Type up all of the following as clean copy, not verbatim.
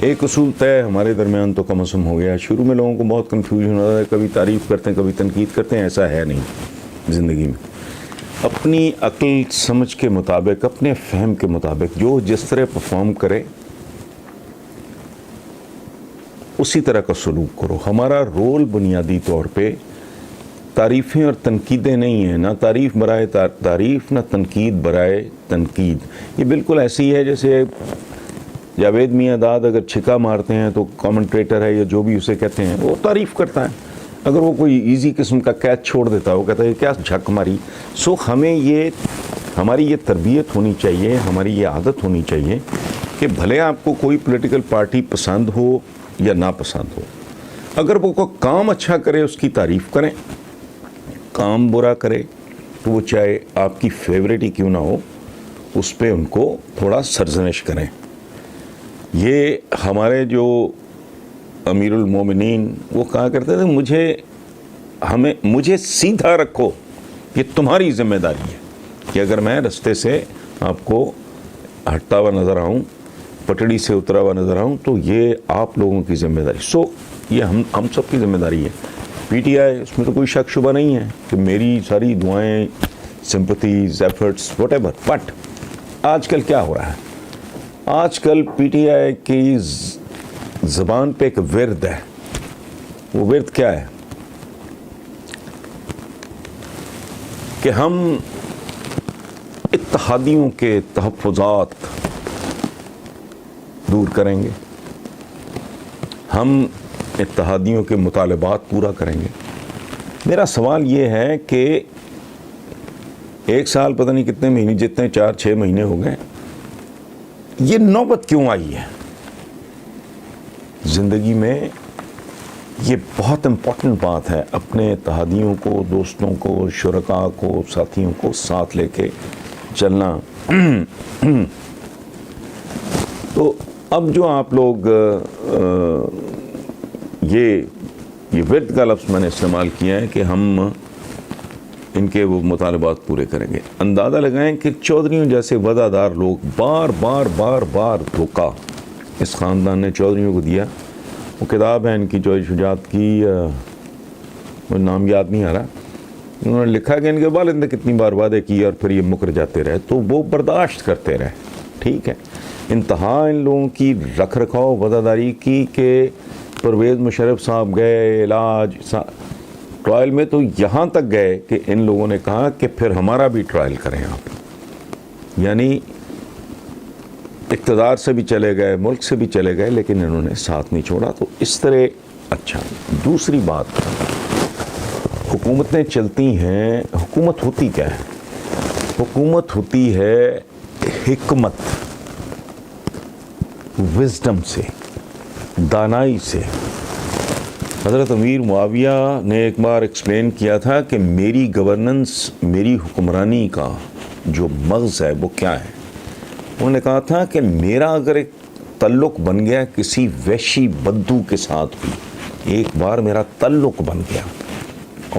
ایک اصول طے ہمارے درمیان تو کم از کم ہو گیا. شروع میں لوگوں کو بہت کنفیوژن ہوتا ہے, کبھی تعریف کرتے ہیں کبھی تنقید کرتے ہیں. ایسا ہے نہیں زندگی میں. اپنی عقل سمجھ کے مطابق, اپنے فہم کے مطابق جو جس طرح پرفارم کرے اسی طرح کا سلوک کرو. ہمارا رول بنیادی طور پہ تعریفیں اور تنقیدیں نہیں ہیں, نہ تعریف برائے تعریف, نہ تنقید برائے تنقید. یہ بالکل ایسی ہے جیسے جاوید میاں داد اگر چھکا مارتے ہیں تو کامنٹریٹر ہے یا جو بھی اسے کہتے ہیں وہ تعریف کرتا ہے. اگر وہ کوئی ایزی قسم کا کیچ چھوڑ دیتا ہے وہ کہتا ہے یہ کیا جھک ماری. سو ہماری یہ تربیت ہونی چاہیے, ہماری یہ عادت ہونی چاہیے کہ بھلے آپ کو کوئی پولیٹیکل پارٹی پسند ہو یا ناپسند ہو, اگر وہ کوئی کام اچھا کرے اس کی تعریف کریں, کام برا کرے تو وہ چاہے آپ کی فیوریٹ ہی کیوں نہ ہو اس پہ ان کو تھوڑا سرزنش کریں. یہ ہمارے جو امیر المومنین وہ کہا کرتے تھے مجھے سیدھا رکھو, یہ تمہاری ذمہ داری ہے کہ اگر میں رستے سے آپ کو ہٹتا ہوا نظر آؤں, پٹڑی سے اترا ہوا نظر آؤں تو یہ آپ لوگوں کی ذمہ داری. سو یہ ہم سب کی ذمہ داری ہے. پی ٹی آئی اس میں تو کوئی شک شبہ نہیں ہے کہ میری ساری دعائیں, sympathies, efforts what ever. But آج کل کیا ہو رہا ہے, آج کل پی ٹی آئی کی زبان پہ ایک ورد ہے. وہ ورد کیا ہے کہ ہم اتحادیوں کے تحفظات دور کریں گے, ہم اتحادیوں کے مطالبات پورا کریں گے. میرا سوال یہ ہے کہ ایک سال پتہ نہیں کتنے مہینے, جتنے 4-6 مہینے ہو گئے, یہ نوبت کیوں آئی ہے زندگی میں؟ یہ بہت امپورٹنٹ بات ہے اپنے اتحادیوں کو, دوستوں کو, شرکاء کو, ساتھیوں کو ساتھ لے کے چلنا. تو اب جو آپ لوگ یہ ورد کا لفظ میں نے استعمال کیا ہے کہ ہم ان کے وہ مطالبات پورے کریں گے. اندازہ لگائیں کہ چودھریوں جیسے وفادار لوگ بار دھوکہ اس خاندان نے چودھریوں کو دیا. وہ کتاب ہے ان کی جو شجاعت کی, وہ نام یاد نہیں آ رہا, انہوں نے لکھا کہ ان کے والد نے کتنی بار وعدے کیے اور پھر یہ مکر جاتے رہے تو وہ برداشت کرتے رہے. ٹھیک ہے, انتہا ان لوگوں کی رکھ رکھاؤ وفاداری کی کہ پرویز مشرف صاحب گئے علاج ٹرائل میں تو یہاں تک گئے کہ ان لوگوں نے کہا کہ پھر ہمارا بھی ٹرائل کریں آپ. یعنی اقتدار سے بھی چلے گئے, ملک سے بھی چلے گئے, لیکن انہوں نے ساتھ نہیں چھوڑا. تو اس طرح اچھا. دوسری بات, حکومتیں چلتی ہیں, حکومت ہوتی کیا ہے؟ حکومت ہوتی ہے حکمت, وزڈم سے, دانائی سے. حضرت امیر معاویہ نے ایک بار ایکسپلین کیا تھا کہ میری گورننس, میری حکمرانی کا جو مغز ہے وہ کیا ہے. انہوں نے کہا تھا کہ میرا اگر ایک تعلق بن گیا کسی وحشی بدو کے ساتھ بھی, ایک بار میرا تعلق بن گیا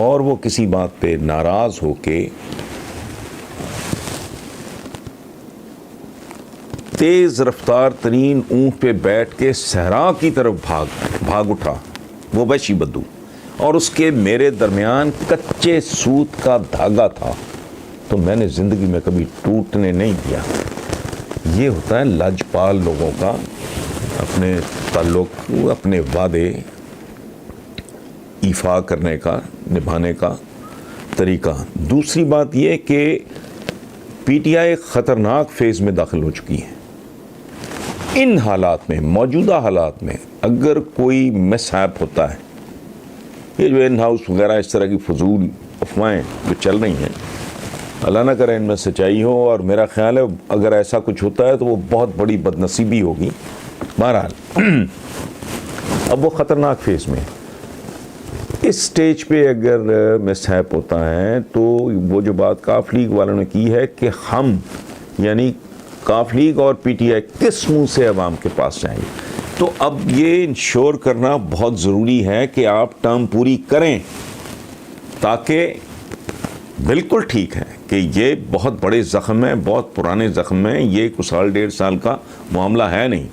اور وہ کسی بات پہ ناراض ہو کے تیز رفتار ترین اونٹ پہ بیٹھ کے صحرا کی طرف بھاگ اٹھا وہ وحشی بدو, اور اس کے میرے درمیان کچے سوت کا دھاگا تھا, تو میں نے زندگی میں کبھی ٹوٹنے نہیں دیا. یہ ہوتا ہے لاجپال لوگوں کا اپنے تعلق, اپنے وعدے ایفا کرنے کا, نبھانے کا طریقہ. دوسری بات یہ کہ پی ٹی آئی خطرناک فیز میں داخل ہو چکی ہے. ان حالات میں, موجودہ حالات میں اگر کوئی مس ہیپ ہوتا ہے, یہ جو ان ہاؤس وغیرہ اس طرح کی فضول افواہیں جو چل رہی ہیں, اللہ نہ کرے ان میں سچائی ہو, اور میرا خیال ہے اگر ایسا کچھ ہوتا ہے تو وہ بہت بڑی بد نصیبی ہوگی. بہرحال اب وہ خطرناک فیز میں, اس سٹیج پہ اگر مس ہیپ ہوتا ہے تو وہ جو بات کاف لیگ والوں نے کی ہے کہ ہم یعنی کاف لیگ اور پی ٹی آئی کس منہ سے عوام کے پاس جائیں گے. تو اب یہ انشور کرنا بہت ضروری ہے کہ آپ ٹرم پوری کریں, تاکہ بالکل ٹھیک ہے کہ یہ بہت بڑے زخم ہیں, بہت پرانے زخم ہیں, یہ ایک سال 1.5 سال کا معاملہ ہے نہیں.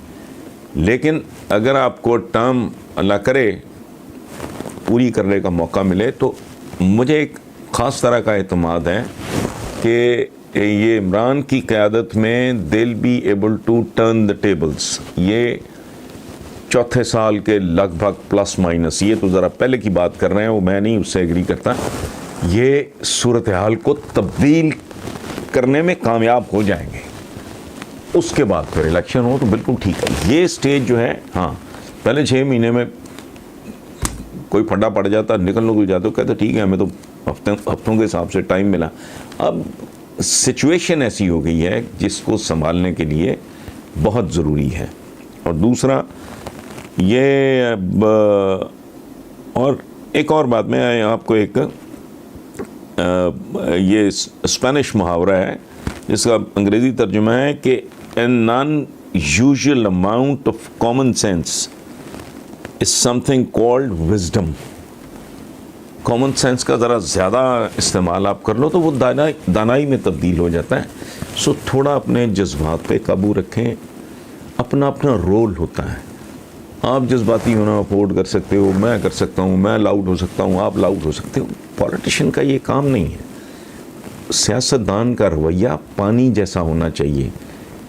لیکن اگر آپ کو ٹرم اللہ کرے پوری کرنے کا موقع ملے تو مجھے ایک خاص طرح کا اعتماد ہے کہ یہ عمران کی قیادت میں they'll be able to turn the tables. یہ چوتھے سال کے لگ بھگ پلس مائنس، یہ تو ذرا پہلے کی بات کر رہے ہیں، وہ میں نہیں اس سے ایگری کرتا، یہ صورتحال کو تبدیل کرنے میں کامیاب ہو جائیں گے. اس کے بعد پھر الیکشن ہو تو بالکل ٹھیک ہے. یہ سٹیج جو ہے، ہاں پہلے 6 مہینے میں کوئی پھڈا پڑ جاتا، نکلنے کو جاتا، کہتے ٹھیک ہے ہمیں تو ہفتوں کے حساب سے ٹائم ملا. اب سچویشن ایسی ہو گئی ہے جس کو سنبھالنے کے لیے بہت ضروری ہے. اور دوسرا یہ اور ایک اور بات میں آپ کو ایک یہ اسپینش محاورہ ہے جس کا انگریزی ترجمہ ہے کہ an unusual amount of common sense is something called wisdom. Common sense کا ذرا زیادہ استعمال آپ کر لو تو وہ دانائی میں تبدیل ہو جاتا ہے. سو تھوڑا اپنے جذبات پہ قابو رکھیں. اپنا اپنا رول ہوتا ہے. آپ جذباتی ہونا افورڈ کر سکتے ہو، میں کر سکتا ہوں، میں لاؤڈ ہو سکتا ہوں، آپ لاؤڈ ہو سکتے ہو. پولیٹیشین کا یہ کام نہیں ہے. سیاستدان کا رویہ پانی جیسا ہونا چاہیے،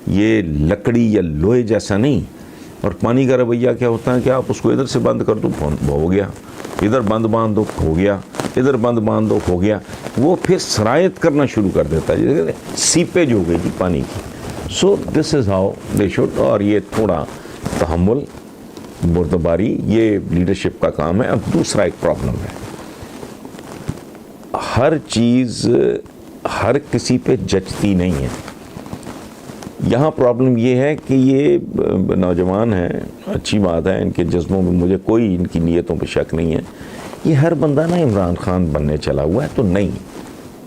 یہ لکڑی یا لوہے جیسا نہیں. اور پانی کا رویہ کیا ہوتا ہے کہ آپ اس کو ادھر سے بند کر دو ہو گیا، ادھر بند باندھ دو ہو گیا، ادھر بند باندھ دو ہو گیا. وہ پھر سرایت کرنا شروع کر دیتا ہے، جیسے سیپیج ہو گئی جی پانی کی. سو دس از ہاؤ دے شوڈ. اور یہ تھوڑا تحمل، بردباری، یہ لیڈرشپ کا کام ہے. اب دوسرا ایک پرابلم ہے، ہر چیز ہر کسی پہ جچتی نہیں ہے. یہاں پرابلم یہ ہے کہ یہ نوجوان ہیں، اچھی بات ہے، ان کے جذبوں میں مجھے کوئی ان کی نیتوں پہ شک نہیں ہے. یہ ہر بندہ نا عمران خان بننے چلا ہوا ہے تو نہیں،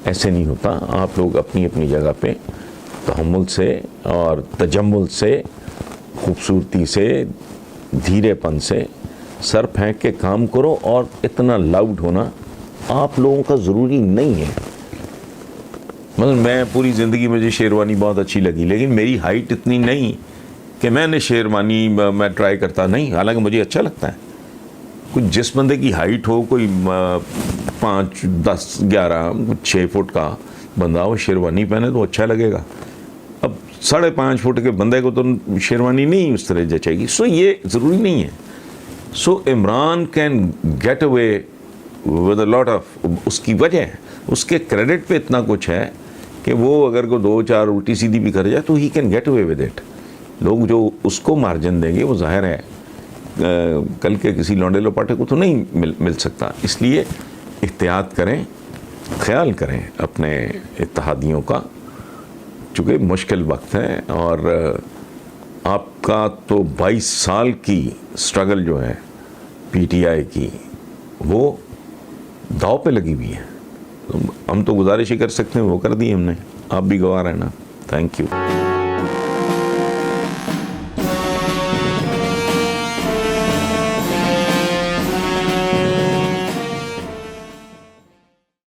ایسے نہیں ہوتا. آپ لوگ اپنی اپنی جگہ پہ تحمل سے اور تجمل سے، خوبصورتی سے، دھیرے پن سے سر پھینک کے کام کرو. اور اتنا لاؤڈ ہونا آپ لوگوں کا ضروری نہیں ہے. مثلا میں پوری زندگی مجھے شیروانی بہت اچھی لگی، لیکن میری ہائٹ اتنی نہیں کہ میں نے شیروانی میں ٹرائی کرتا نہیں، حالانکہ مجھے اچھا لگتا ہے. کوئی جس بندے کی ہائٹ ہو، کوئی 5, 10, 11, 6 فٹ کا بندہ وہ شیروانی پہنے تو اچھا لگے گا. اب 5.5 فٹ کے بندے کو تو شیروانی نہیں اس طرح جچے گی. سو یہ ضروری نہیں ہے. So Imran can get away with a lot of, اس کی وجہ اس کے کریڈٹ پہ اتنا کچھ ہے کہ وہ اگر کو 2-4 الٹی سیدھی بھی کر جائے تو ہی can get away with it. لوگ جو اس کو مارجن دیں گے وہ ظاہر ہے کل کے کسی لونڈے لپاٹے کو تو نہیں مل سکتا. اس لیے احتیاط کریں، خیال کریں اپنے اتحادیوں کا، چونکہ مشکل وقت ہے. اور آپ کا تو 22 سال کی سٹرگل جو ہے پی ٹی آئی کی وہ داؤ پہ لگی ہوئی ہے. ہم تو گزارش ہی کر سکتے ہیں، وہ کر دی ہم نے. آپ بھی گواہ رہنا. Thank you.